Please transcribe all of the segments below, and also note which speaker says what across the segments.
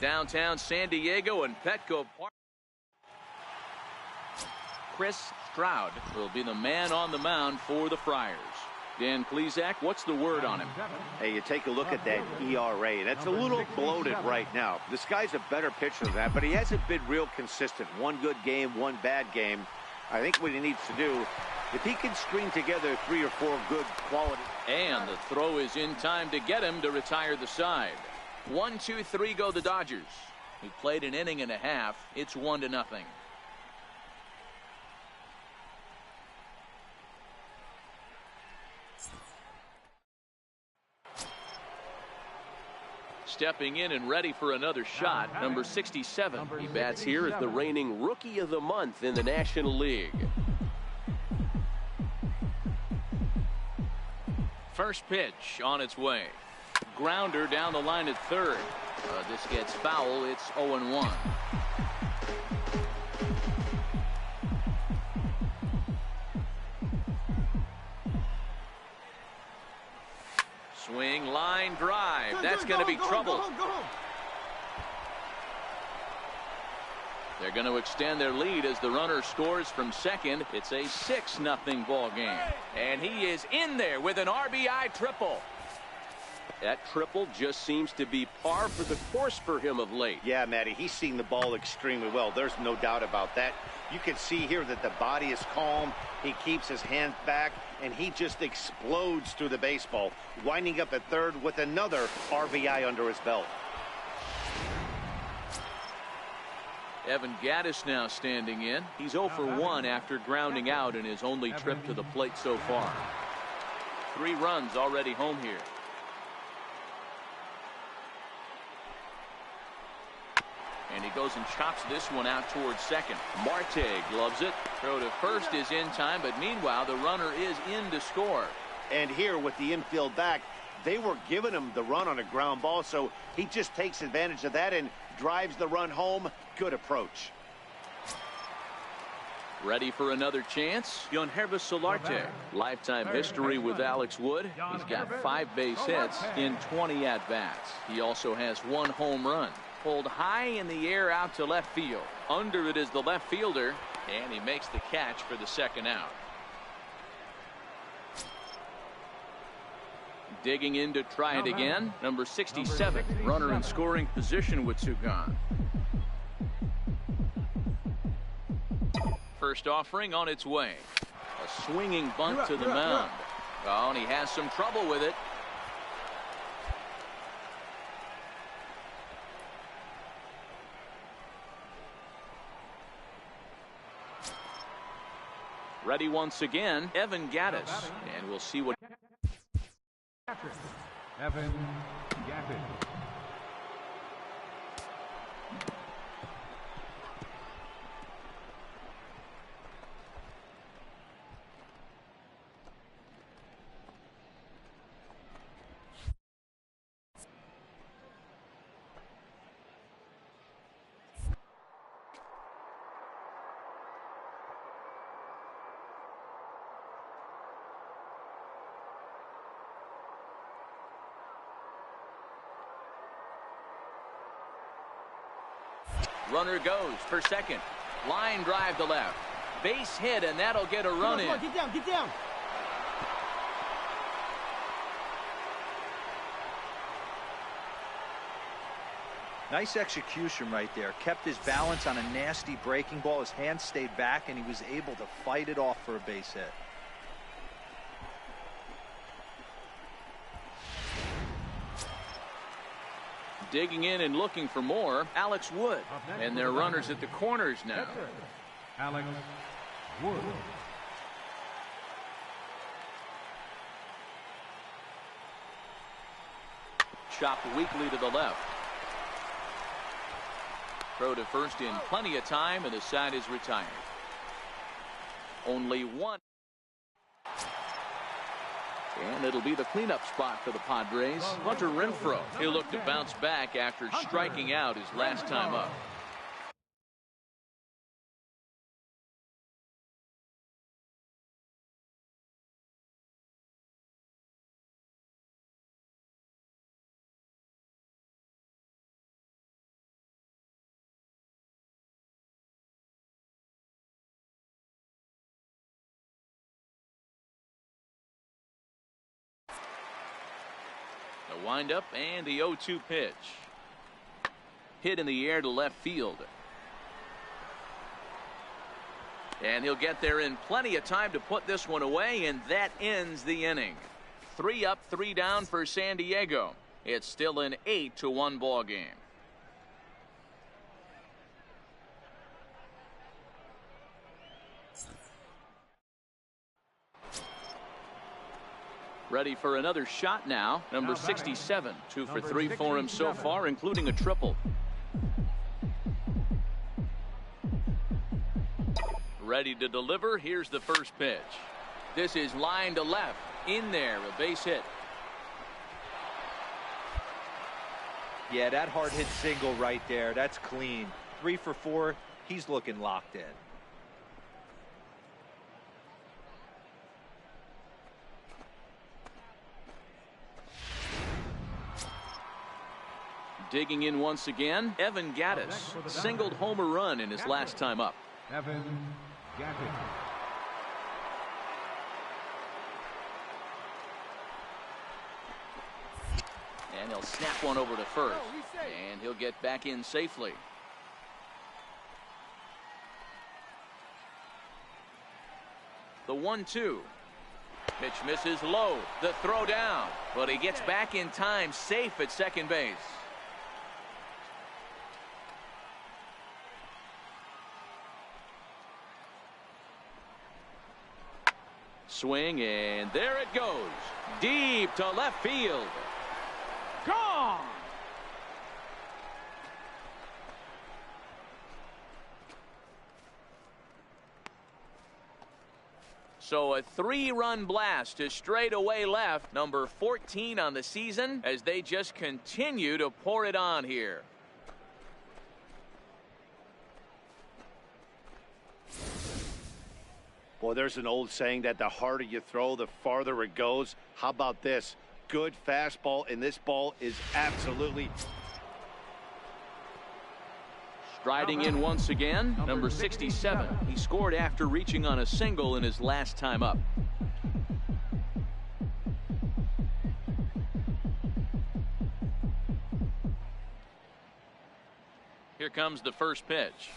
Speaker 1: Downtown San Diego and Petco Park. Chris Stroud will be the man on the mound for the Friars. Dan Plesac, what's the word on him?
Speaker 2: Hey, you take a look at that ERA. That's a little bloated right now. This guy's a better pitcher than that, but he hasn't been real consistent. One good game, one bad game. I think what he needs to do, if he can string together 3 or 4 good quality.
Speaker 1: And the throw is in time to get him to retire the side. 1, 2, 3 go the Dodgers. He played an inning and a half. It's 1-0. Stepping in and ready for another shot, number 67. He bats here as the reigning Rookie of the Month in the National League. First pitch on its way. Grounder down the line at third. This gets foul. It's 0-1. Swing, line drive. That's going to be trouble. They're going to extend their lead as the runner scores from second. It's a 6-0 ball game. And he is in there with an RBI triple. That triple just seems to be par for the course for him of late.
Speaker 2: Yeah, Matty, he's seen the ball extremely well. There's no doubt about that. You can see here that the body is calm. He keeps his hands back, and he just explodes through the baseball, winding up at third with another RBI under his belt.
Speaker 1: Evan Gattis now standing in. He's 0 for 1 after grounding out in his only trip to the plate so far. 3 runs already home here. And he goes and chops this one out towards second. Marte gloves it. Throw to first is in time, but meanwhile the runner is in to score.
Speaker 2: And here with the infield back, they were giving him the run on a ground ball, so he just takes advantage of that and drives the run home. Good approach.
Speaker 1: Ready for another chance? Yonhervis Solarte. Lifetime history with Alex Wood. He's got 5 base hits in 20 at-bats. He also has 1 home run. Pulled high in the air out to left field. Under it is the left fielder, and he makes the catch for the second out. Digging in to try it again. Number 67. Runner in scoring position with Sugan. First offering on its way. A swinging bunt to the mound. Oh, and he has some trouble with it. Ready once again, Evan Gattis. And we'll see what...
Speaker 3: Evan Gattis.
Speaker 1: Runner goes for second. Line drive to left. Base hit, and that'll get a run in.
Speaker 4: Get down, get down.
Speaker 5: Nice execution right there. Kept his balance on a nasty breaking ball. His hands stayed back, and he was able to fight it off for a base hit.
Speaker 1: Digging in and looking for more, Alex Wood. And their runners at the corners now.
Speaker 3: Alex Wood.
Speaker 1: Chopped weakly to the left. Throw to first in plenty of time, and the side is retired. Only 1. And it'll be the cleanup spot for the Padres. Hunter Renfroe. He'll look to bounce back after striking out his last time up. The windup and the 0-2 pitch. Hit in the air to left field. And he'll get there in plenty of time to put this one away, and that ends the inning. 3 up, 3 down for San Diego. It's still an 8-1 ball game. Ready for another shot now. Number 67, 2 for 3 for him so far, including a triple. Ready to deliver. Here's the first pitch. This is line to left. In there, a base hit.
Speaker 5: Yeah, that hard hit single right there. That's clean. 3 for 4. He's looking locked in.
Speaker 1: Digging in once again, Evan Gattis singled homer run in his last time up.
Speaker 3: Evan Gattis.
Speaker 1: And he'll snap one over to first. And he'll get back in safely. The 1-2. Pitch misses low. The throw down. But he gets back in time, safe at second base. Swing, and there it goes. Deep to left field. Gone! So a 3-run blast to straightaway left, number 14 on the season, as they just continue to pour it on here.
Speaker 2: Boy, there's an old saying that the harder you throw, the farther it goes. How about this? Good fastball, and this ball is absolutely...
Speaker 1: Striding in once again, number 67. He scored after reaching on a single in his last time up. Here comes the first pitch.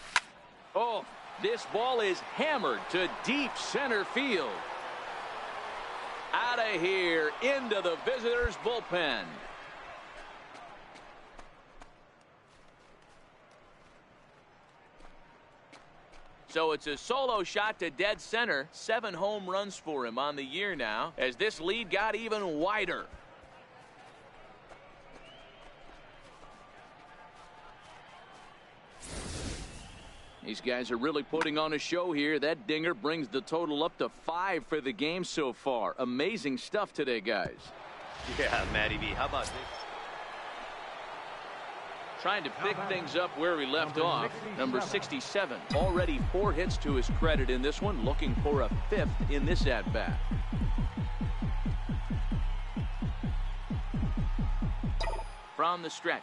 Speaker 1: Oh, this ball is hammered to deep center field. Out of here, into the visitors' bullpen. So it's a solo shot to dead center. 7 home runs for him on the year now, as this lead got even wider. These guys are really putting on a show here. That dinger brings the total up to 5 for the game so far. Amazing stuff today, guys.
Speaker 2: Yeah, Matty V, how about this?
Speaker 1: Trying to pick things up where we left off. Number 67, already 4 hits to his credit in this one, looking for a 5th in this at-bat. From the stretch.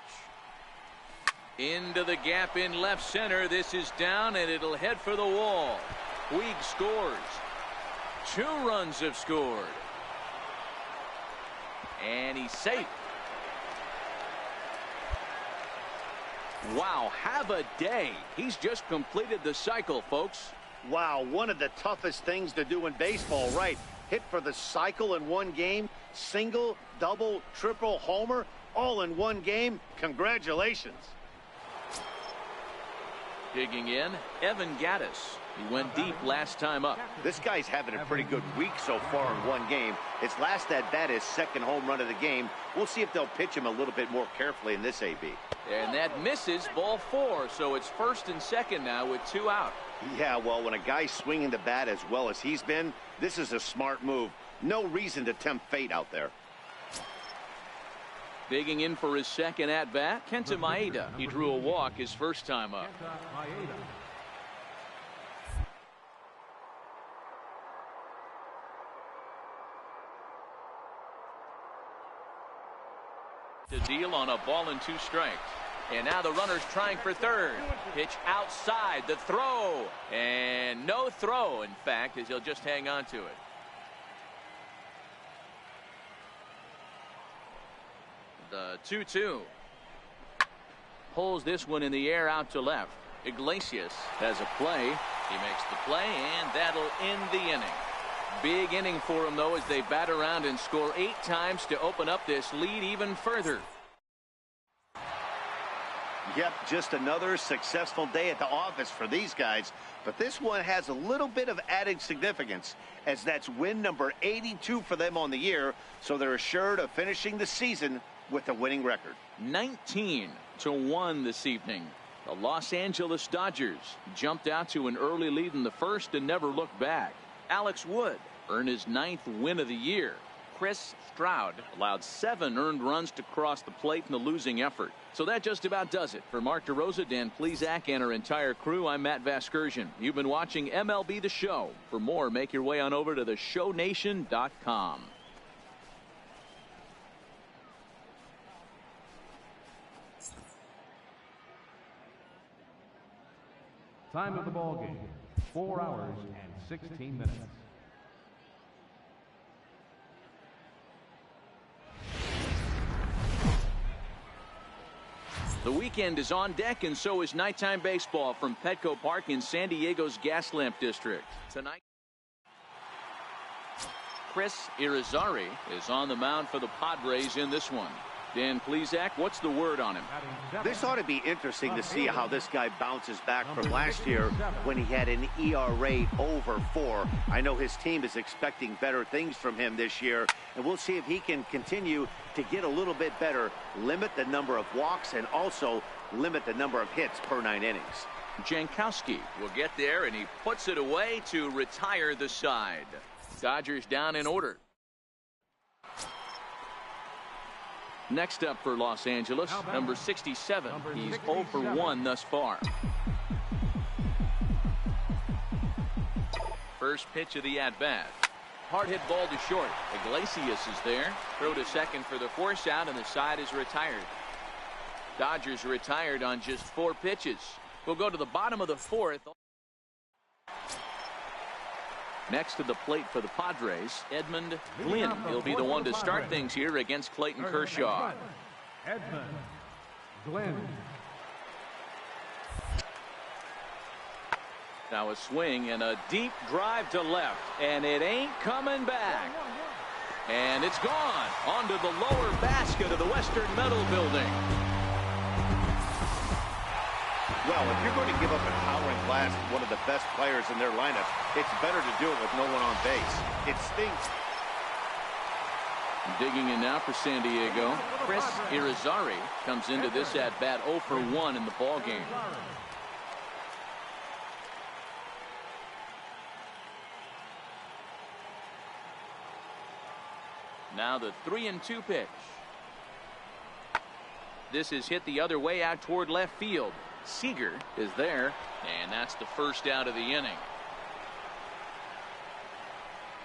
Speaker 1: Into the gap in left center. This is down, and it'll head for the wall. Puig scores. 2 runs have scored. And he's safe. Wow, have a day. He's just completed the cycle, folks.
Speaker 2: Wow, one of the toughest things to do in baseball, right? Hit for the cycle in one game, single, double, triple, homer, all in one game. Congratulations.
Speaker 1: Digging in, Evan Gattis. He went deep last time up.
Speaker 2: This guy's having a pretty good week so far in one game. His last at-bat is 2nd home run of the game. We'll see if they'll pitch him a little bit more carefully in this AB.
Speaker 1: And that misses, ball 4, so it's 1st and 2nd now with 2 out.
Speaker 2: Yeah, well, when a guy's swinging the bat as well as he's been, this is a smart move. No reason to tempt fate out there.
Speaker 1: Digging in for his 2nd at-bat, Kenta Maeda. He drew a walk his first time up. The deal on a ball and 2 strikes. And now the runner's trying for 3rd. Pitch outside, the throw. And no throw, in fact, as he'll just hang on to it. 2-2. Pulls this one in the air out to left. Iglesias has a play. He makes the play, and that'll end the inning. Big inning for him, though, as they bat around and score 8 times to open up this lead even further.
Speaker 2: Yep, just another successful day at the office for these guys. But this one has a little bit of added significance, as that's win number 82 for them on the year, so they're assured of finishing the season with a winning record.
Speaker 1: 19-1 this evening. The Los Angeles Dodgers jumped out to an early lead in the first and never looked back. Alex Wood earned his 9th win of the year. Chris Stroud allowed 7 earned runs to cross the plate in the losing effort. So that just about does it. For Mark DeRosa, Dan Plesac, and our entire crew, I'm Matt Vasgersian. You've been watching MLB The Show. For more, make your way on over to theshownation.com.
Speaker 3: Time of the ball game, 4 hours and 16 minutes.
Speaker 1: The weekend is on deck, and so is nighttime baseball from Petco Park in San Diego's Gaslamp District. Tonight, Chris Irizarry is on the mound for the Padres in this one. Dan Plesac, what's the word on him?
Speaker 2: This ought to be interesting to see how this guy bounces back from last year when he had an ERA over 4. I know his team is expecting better things from him this year, and we'll see if he can continue to get a little bit better, limit the number of walks, and also limit the number of hits per 9 innings.
Speaker 1: Jankowski will get there, and he puts it away to retire the side. Dodgers down in order. Next up for Los Angeles, number 67. He's 0 for 1 thus far. First pitch of the at-bat. Hard hit ball to short. Iglesias is there. Throw to second for the force out, and the side is retired. Dodgers retired on just 4 pitches. We'll go to the bottom of the 4th. Next to the plate for the Padres, Edmund Glynn. He'll be the one to start things here against Clayton Kershaw.
Speaker 3: Edmund Glynn.
Speaker 1: Now a swing and a deep drive to left, and it ain't coming back. And it's gone onto the lower basket of the Western Metal Building.
Speaker 2: Well, if you're going to give up a towering blast to one of the best players in their lineup, it's better to do it with no one on base. It stinks.
Speaker 1: Digging in now for San Diego, Chris Irizarry comes into this at-bat 0 for 1 in the ballgame. Now the 3-2 pitch. This is hit the other way out toward left field. Seager is there, and that's the first out of the inning.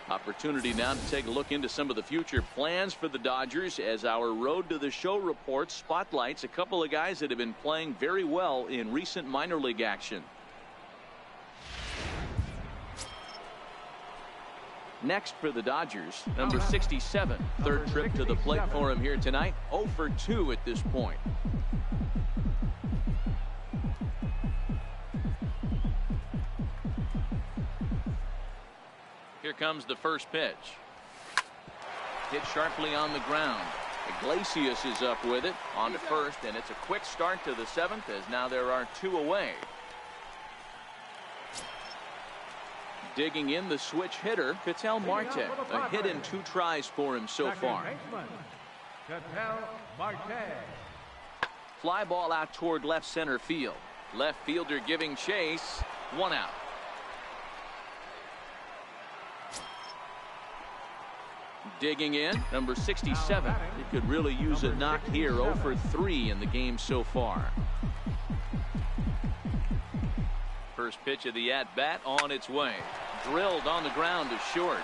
Speaker 1: Opportunity now to take a look into some of the future plans for the Dodgers as our Road to the Show report spotlights a couple of guys that have been playing very well in recent minor league action. Next for the Dodgers, number 67. Third trip to the plate for him here tonight. 0 for 2 at this point. Here comes the first pitch. Hit sharply on the ground. Iglesias is up with it on to first, and it's a quick start to the 7th as now there are 2 away. Digging in the switch hitter, Ketel Marte. A hit in 2 tries for him so far. Fly ball out toward left center field. Left fielder giving chase. 1 out. Digging in, number 67. He could really use a knock here. 0 for 3 in the game so far. First pitch of the at-bat on its way. Drilled on the ground to short.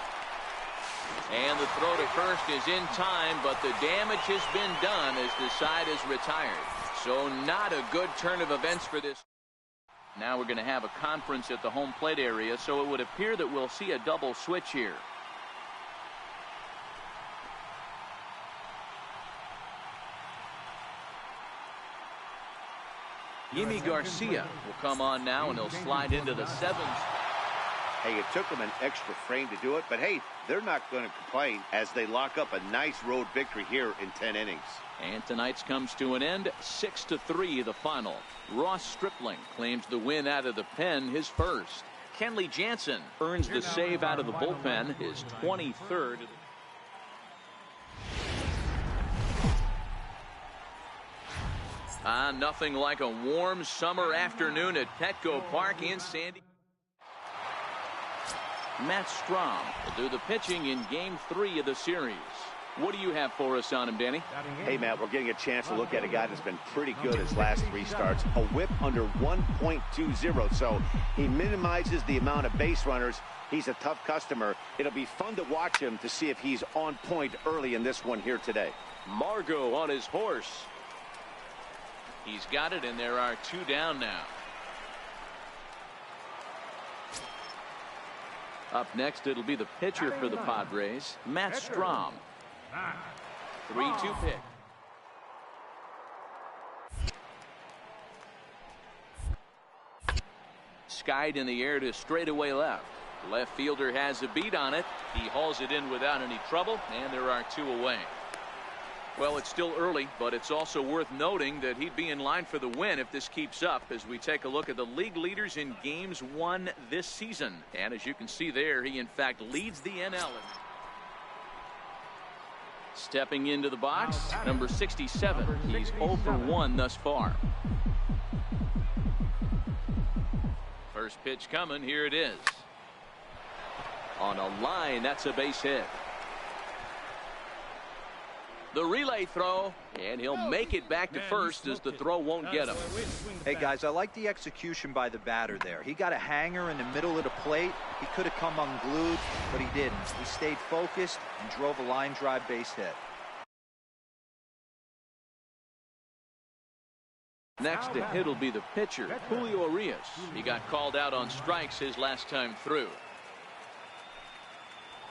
Speaker 1: And the throw to first is in time, but the damage has been done as the side is retired. So not a good turn of events for this. Now we're going to have a conference at the home plate area, so it would appear that we'll see a double switch here. Yimi Garcia will come on now, and he'll slide into the seventh.
Speaker 2: Hey, it took them an extra frame to do it, but hey, they're not going to complain as they lock up a nice road victory here in 10 innings.
Speaker 1: And tonight's comes to an end, 6-3 the final. Ross Stripling claims the win out of the pen, his first. Kenley Jansen earns the save out of the bullpen, his 23rd. Nothing like a warm summer afternoon at Petco Park in San Diego. Matt Strom will do the pitching in Game 3 of the series. What do you have for us on him, Danny?
Speaker 2: Hey, Matt, we're getting a chance to look at a guy that's been pretty good his last 3 starts. A whip under 1.20, so he minimizes the amount of base runners. He's a tough customer. It'll be fun to watch him to see if he's on point early in this one here today.
Speaker 1: Margot on his horse. He's got it, and there are 2 down now. Up next, it'll be the pitcher for the Padres, Matt Strom. 3-2 pick. Skied in the air to straightaway left. Left fielder has a beat on it. He hauls it in without any trouble, and there are 2 away. Well, it's still early, but it's also worth noting that he'd be in line for the win if this keeps up as we take a look at the league leaders in games won this season. And as you can see there, he in fact leads the NL. Stepping into the box, number 67. He's 0 for 1 thus far. First pitch coming. Here it is. On a line, that's a base hit. The relay throw, and he'll make it back to first as the throw won't get him.
Speaker 5: Hey, guys, I like the execution by the batter there. He got a hanger in the middle of the plate. He could have come unglued, but he didn't. He stayed focused and drove a line drive base hit.
Speaker 1: Next to hit will be the pitcher, Julio Urias. He got called out on strikes his last time through.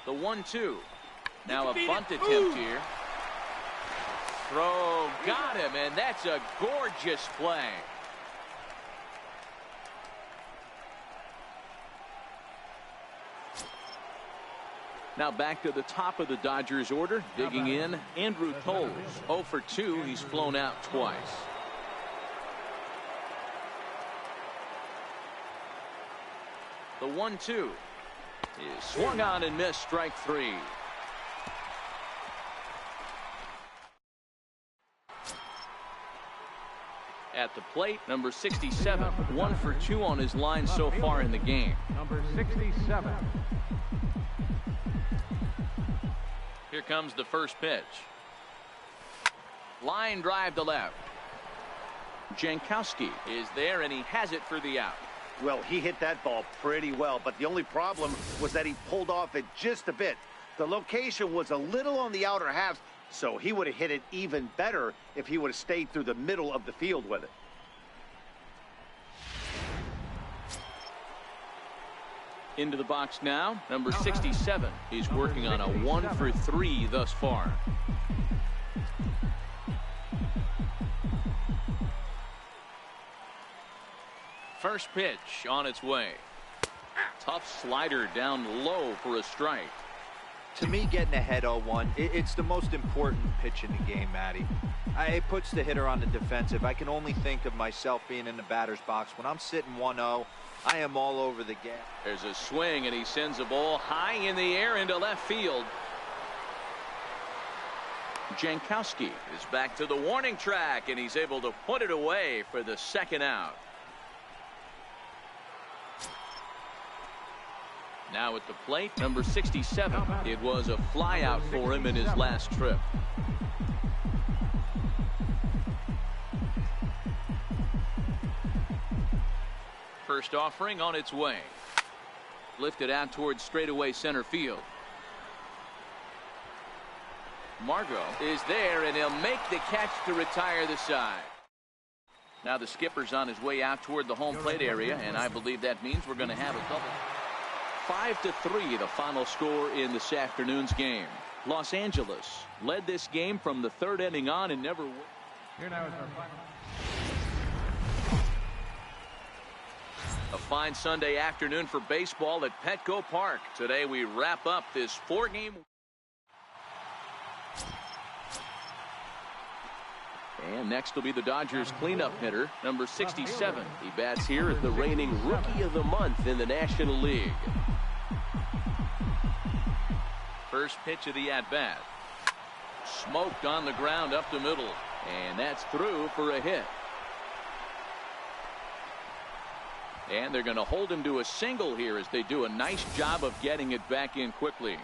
Speaker 1: The 1-2. Now a bunt attempt here. Throw got him, and that's a gorgeous play. Now back to the top of the Dodgers order. Digging in, Andrew Toles. 0 for 2. He's flown out twice. The 1-2 is swung on and missed, strike 3. At the plate, number 67, 1 for 2 on his line so far in the game.
Speaker 3: Number 67.
Speaker 1: Here comes the first pitch. Line drive to left. Jankowski is there, and he has it for the out.
Speaker 2: Well, he hit that ball pretty well, but the only problem was that he pulled off it just a bit. The location was a little on the outer half, so he would have hit it even better if he would have stayed through the middle of the field with it.
Speaker 1: Into the box now, number 67. He's working on a 1 for 3 thus far. First pitch on its way. Tough slider down low for a strike.
Speaker 5: To me, getting ahead 0-1, it's the most important pitch in the game, Matty. It puts the hitter on the defensive. I can only think of myself being in the batter's box. When I'm sitting 1-0, I am all over the gas.
Speaker 1: There's a swing, and he sends a ball high in the air into left field. Jankowski is back to the warning track, and he's able to put it away for the second out. Now at the plate, number 67. It was a fly out for him in his last trip. First offering on its way. Lifted out towards straightaway center field. Margot is there, and he'll make the catch to retire the side. Now the skipper's on his way out toward the home plate area, and I believe that means we're going to have a double. 5-3 the final score in this afternoon's game. Los Angeles led this game from the third inning on and never won.
Speaker 3: Here now is our final.
Speaker 1: fine Sunday afternoon for baseball at Petco Park. Today we wrap up this 4-game. And next will be the Dodgers cleanup hitter, number 67. He bats here as the reigning Rookie of the Month in the National League. First pitch of the at-bat. Smoked on the ground up the middle. And that's through for a hit. And they're going to hold him to a single here as they do a nice job of getting it back in quickly.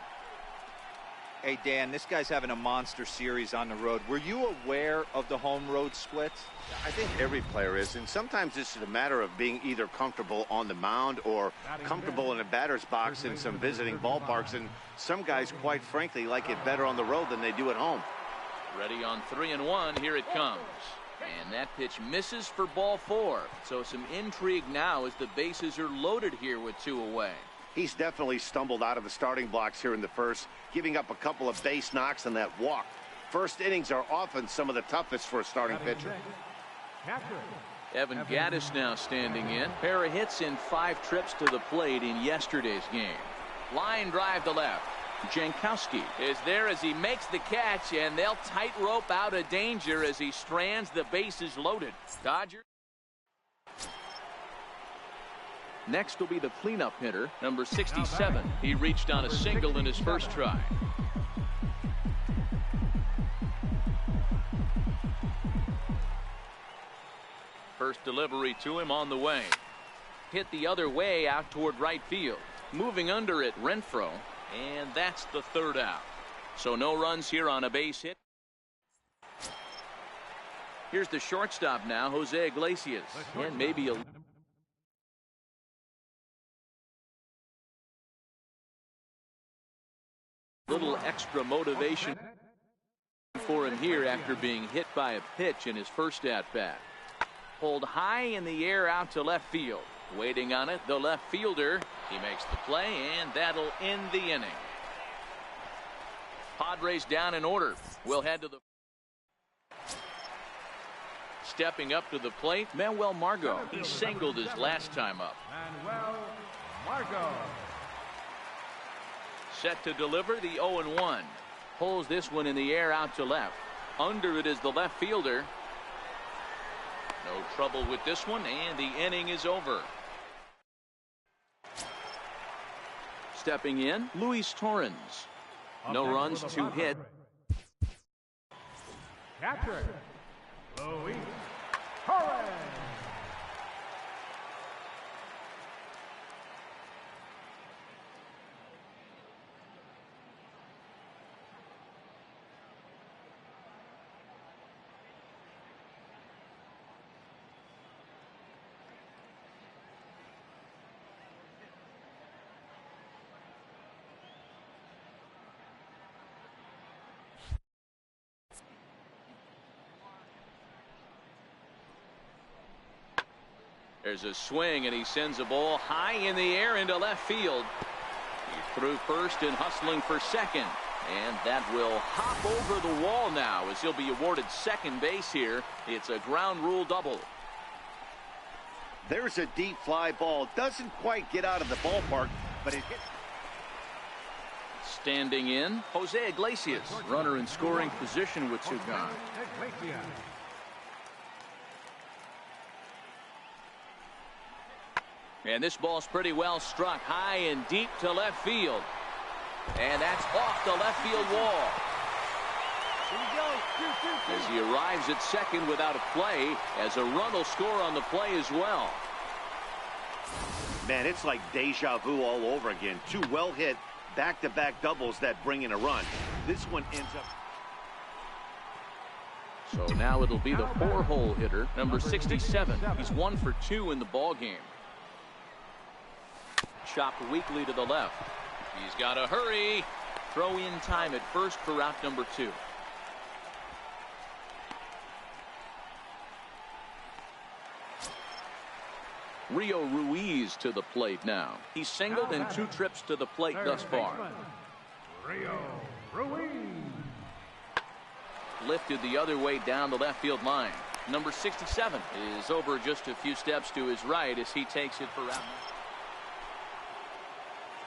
Speaker 5: Hey, Dan, this guy's having a monster series on the road. Were you aware of the home road splits?
Speaker 2: I think every player is, and sometimes this is a matter of being either comfortable on the mound or comfortable in a batter's box in some visiting ballparks, and some guys, quite frankly, like it better on the road than they do at home.
Speaker 1: Ready on 3-1. Here it comes. And that pitch misses for ball 4. So some intrigue now as the bases are loaded here with 2 away.
Speaker 2: He's definitely stumbled out of the starting blocks here in the first, giving up a couple of base knocks and that walk. First innings are often some of the toughest for a starting pitcher.
Speaker 1: Evan Gattis now standing in. Pair of hits in 5 trips to the plate in yesterday's game. Line drive to left. Jankowski is there as he makes the catch, and they'll tightrope out of danger as he strands the bases loaded. Dodgers. Next will be the cleanup hitter, number 67. He reached on a single in his first try. First delivery to him on the way. Hit the other way out toward right field. Moving under it, Renfroe. And that's the 3rd out. So no runs here on a base hit. Here's the shortstop now, Jose Iglesias. And maybe a little extra motivation for him here after being hit by a pitch in his first at-bat. Pulled high in the air out to left field. Waiting on it, the left fielder. He makes the play, and that'll end the inning. Padres down in order. We'll head to the... Stepping up to the plate, Manuel Margot. He singled his last time up.
Speaker 3: Manuel Margot.
Speaker 1: Set to deliver the 0-1. Pulls this one in the air out to left. Under it is the left fielder. No trouble with this one, and the inning is over. Stepping in, Luis Torrens. No runs, 2 hits.
Speaker 3: Catcher, Luis Torrens.
Speaker 1: There's a swing, and he sends a ball high in the air into left field. He threw first and hustling for second. And that will hop over the wall now as he'll be awarded second base here. It's a ground rule double.
Speaker 2: There's a deep fly ball. Doesn't quite get out of the ballpark, but it hits.
Speaker 1: Standing in, Jose Iglesias. Runner in scoring position with 2 gone. And this ball's pretty well struck high and deep to left field. And that's off the left field wall. As he arrives at second without a play, as a run will score on the play as well.
Speaker 2: Man, it's like deja vu all over again. 2 well-hit back-to-back doubles that bring in a run. This one ends up.
Speaker 1: So now it'll be the 4-hole hitter, number 67. He's 1 for 2 in the ball game. Chopped weakly to the left. He's got to hurry. Throw in time at first for out number 2. Rio Ruiz to the plate now. He's singled in 2 trips to the plate thus far.
Speaker 3: Rio Ruiz.
Speaker 1: Lifted the other way down the left field line. Number 67 is over just a few steps to his right as he takes it for round.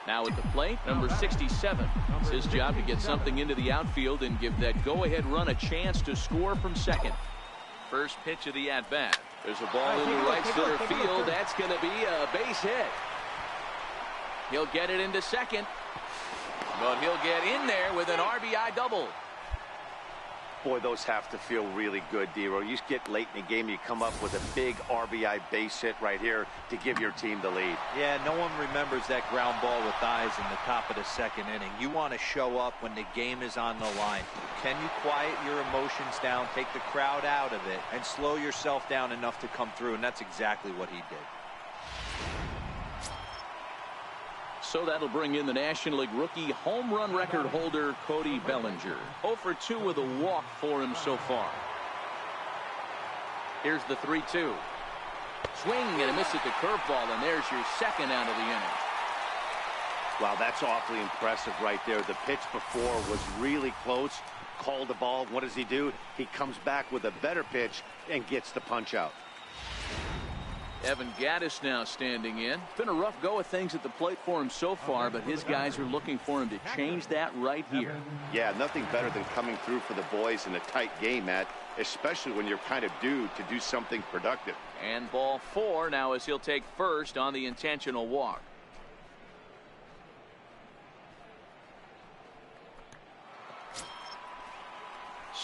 Speaker 1: Now at the plate, number 67. It's his job to get something into the outfield and give that go-ahead run a chance to score from second. First pitch of the at-bat. There's a ball into right center field. That's going to be a base hit. He'll get it into second. But he'll get in there with an RBI double.
Speaker 2: Boy, those have to feel really good, Dero. You get late in the game, you come up with a big RBI base hit right here to give your team the lead.
Speaker 5: Yeah, no one remembers that ground ball with eyes in the top of the second inning. You want to show up when the game is on the line. Can you quiet your emotions down, take the crowd out of it, and slow yourself down enough to come through? And that's exactly what he did.
Speaker 1: So that'll bring in the National League rookie home run record holder Cody Bellinger. 0 for 2 with a walk for him so far. Here's the 3-2. Swing and a miss at the curveball, and there's your second out of the inning.
Speaker 2: Wow, that's awfully impressive right there. The pitch before was really close. Called the ball. What does he do? He comes back with a better pitch and gets the punch out.
Speaker 1: Evan Gattis now standing in. It's been a rough go of things at the plate for him so far, but his guys are looking for him to change that right here.
Speaker 2: Yeah, nothing better than coming through for the boys in a tight game, Matt, especially when you're kind of due to do something productive.
Speaker 1: And ball 4 now as he'll take first on the intentional walk.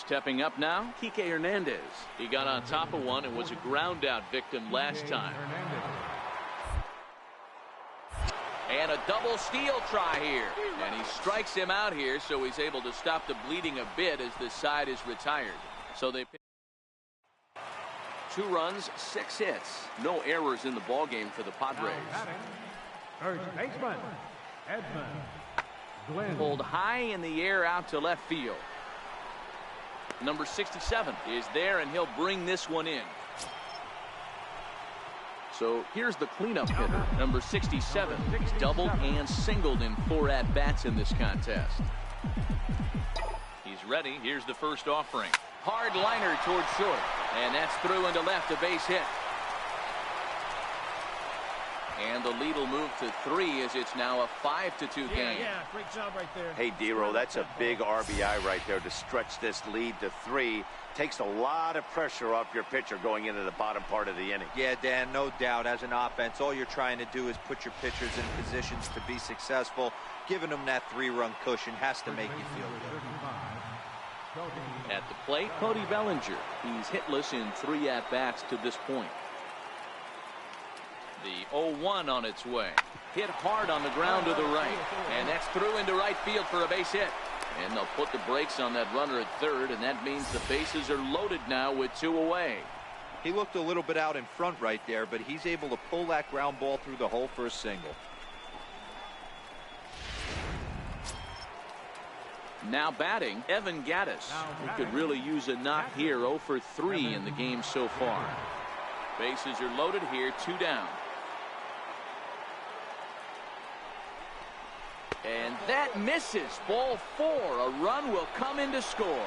Speaker 1: Stepping up now, Kike Hernandez. He got on top of one and was a ground out victim last time. And a double steal try here. And he strikes him out here, so he's able to stop the bleeding a bit as the side is retired. So they pick 2 runs, 6 hits. No errors in the ballgame for the Padres.
Speaker 3: First baseman, Edmund.
Speaker 1: Pulled high in the air out to left field. Number 67 is there, and he'll bring this one in. So here's the cleanup hitter, number 67. He's doubled and singled in 4 at-bats in this contest. He's ready. Here's the first offering. Hard liner towards short, and that's through into left, a base hit. And the lead will move to 3 as it's now a 5-2 game.
Speaker 4: Yeah, great job right there.
Speaker 2: Hey, Dero, that's a big RBI right there to stretch this lead to 3. Takes a lot of pressure off your pitcher going into the bottom part of the inning.
Speaker 5: Yeah, Dan, no doubt. As an offense, all you're trying to do is put your pitchers in positions to be successful. Giving them that 3-run cushion has to make you feel good.
Speaker 1: At the plate, Cody Bellinger. He's hitless in 3 at-bats to this point. The 0-1 on its way. Hit hard on the ground to the right. And that's through into right field for a base hit. And they'll put the brakes on that runner at third, and that means the bases are loaded now with 2 away.
Speaker 5: He looked a little bit out in front right there, but he's able to pull that ground ball through the hole for a single.
Speaker 1: Now batting, Evan Gattis. He could really use a knock here. 0 for 3 in the game so far. Bases are loaded here, 2 down. And that misses. Ball 4. A run will come in to score.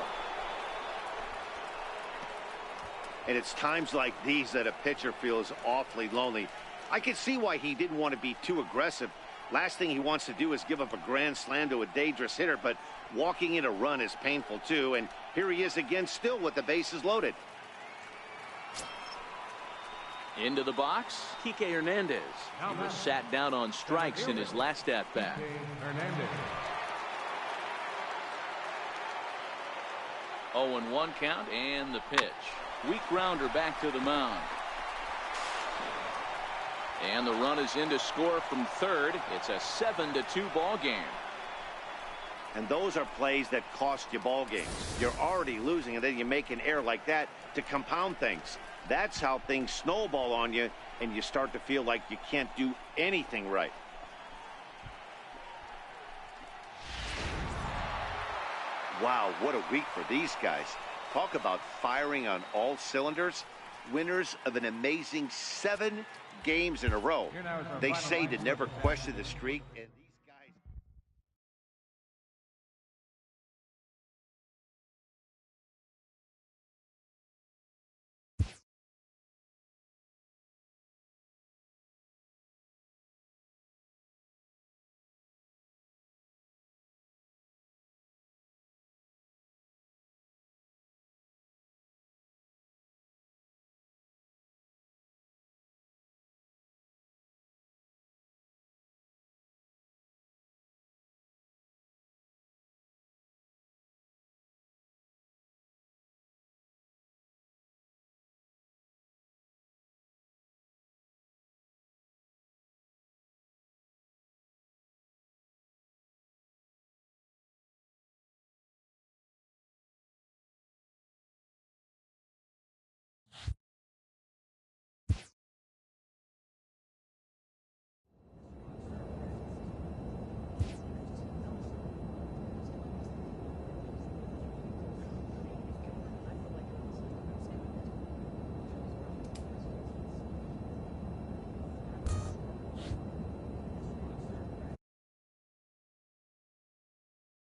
Speaker 2: And it's times like these that a pitcher feels awfully lonely. I can see why he didn't want to be too aggressive. Last thing he wants to do is give up a grand slam to a dangerous hitter, but walking in a run is painful too. And here he is again, still with the bases loaded.
Speaker 1: Into the box, Kike Hernandez. He was sat down on strikes in his last at-bat. 0-1 count and the pitch. Weak grounder back to the mound. And the run is in to score from third. It's a 7-2 ball game.
Speaker 2: And those are plays that cost you ball games. You're already losing, and then you make an error like that to compound things. That's how things snowball on you, and you start to feel like you can't do anything right. Wow, what a week for these guys. Talk about firing on all cylinders. Winners of an amazing 7 games in a row. They say to never question the streak. And